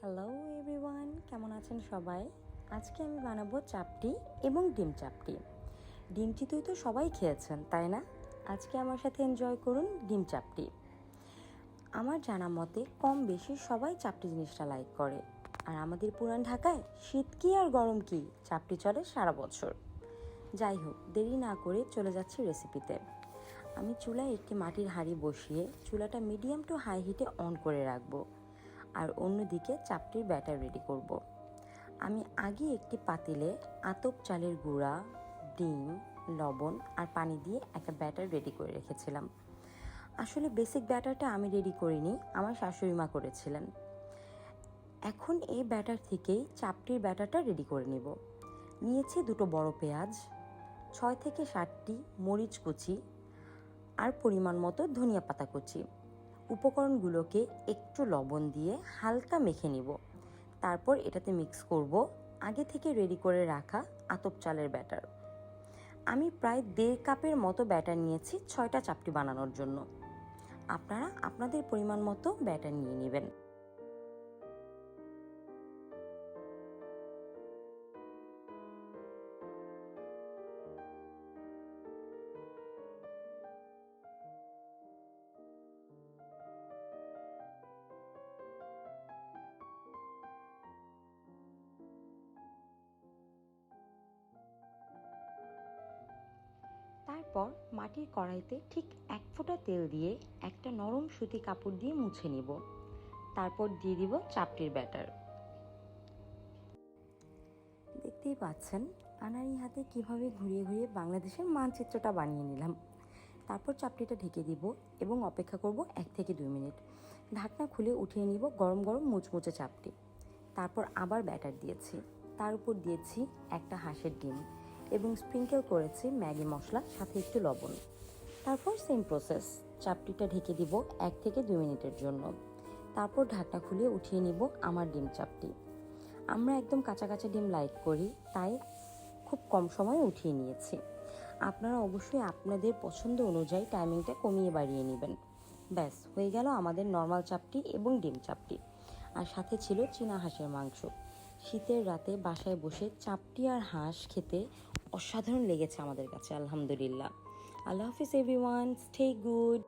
Hello everyone, কেমন আছেন সবাই? আজকে আমি বানাবো চাপটি এবং ডিম চাপটি। ডিম চিতই তো সবাই খেয়েছেন, তাই না? আজকে আমার সাথে এনজয় করুন ডিম চাপটি। আমার জানা মতে কম বেশি সবাই চাপটি জিনিসটা লাইক করে। আর আমাদের পুরান ঢাকায় শীত কি আর গরম কি, চাপটি চলে সারা বছর। যাই হোক, দেরি না করে চলে যাচ্ছি রেসিপিতে। আমি চুলায় একটি মাটির হাঁড়ি বসিয়ে চুলাটা মিডিয়াম টু হাই হিটে অন করে রাখবো। আর অন্যদিকে চাপটির ব্যাটার রেডি করব। আমি আগে একটি পাতিলে আতপ চালের গুঁড়া, ডিম, লবণ আর পানি দিয়ে একটা ব্যাটার রেডি করে রেখেছিলাম। আসলে বেসিক ব্যাটারটা আমি রেডি করিনি, আমার শাশুড়ি মা করেছিলেন। এখন এই ব্যাটার থেকেই চাপটির ব্যাটারটা রেডি করে নিব। নিয়েছি 2 বড় পেঁয়াজ, 6 থেকে 7টি মরিচ কুচি আর পরিমাণ মতো ধনিয়া পাতা কুচি। উপকরণগুলোকে একটু লবণ দিয়ে হালকা মেখে নিব। তারপর এটাতে মিক্স করব আগে থেকে রেডি করে রাখা আতপ চালের ব্যাটার। আমি প্রায় 1.5 কাপের মতো ব্যাটার নিয়েছি 6টা চাপটি বানানোর জন্য। আপনারা আপনাদের পরিমাণ মতো ব্যাটার নিয়ে নেবেন। তারপর মাটির কড়াইতে ঠিক 1 ফোঁটা তেল দিয়ে একটা নরম সুতি কাপড় দিয়ে মুছে নিব। তারপর দিয়ে দিব চাপটির ব্যাটার। দেখতেই পাচ্ছেন আনাড়ি হাতে কিভাবে ঘুরিয়ে ঘুরিয়ে বাংলাদেশের মানচিত্রটা বানিয়ে নিলাম। তারপর চাপটিটা ঢেকে দিব এবং অপেক্ষা করব 1 থেকে 2 মিনিট। ঢাকনা খুলে উঠিয়ে নিব গরম গরম মুচমুচে চাপটি। তারপর আবার ব্যাটার দিয়েছি, তার উপর দিয়েছি একটা হাঁসের ডিম এবং স্প্রিঙ্কেল করেছি ম্যাগি মশলা, সাথে একটু লবণ। তারপর সেম প্রসেস, চাপটিটা ঢেকে দিব 1 থেকে 2 মিনিটের জন্য। তারপর ঢাকনা খুলে উঠিয়ে নিব আমার ডিম চাপটি। আমরা একদম কাঁচা কাঁচা ডিম লাইক করি, তাই খুব কম সময়ে উঠিয়ে নিয়েছি। আপনারা অবশ্যই আপনাদের পছন্দ অনুযায়ী টাইমিংটা কমিয়ে বাড়িয়ে নেবেন। ব্যাস হয়ে গেল আমাদের নর্মাল চাপটি এবং ডিম চাপটি। আর সাথে ছিল চীনা হাঁসের মাংস। শীতের রাতে বাসায় বসে চাপটি আর হাঁস খেতে অসাধারণ লেগেছে আমাদের কাছে, আলহামদুলিল্লাহ। আল্লাহ হাফিজ এভরিওয়ান, স্টে গুড।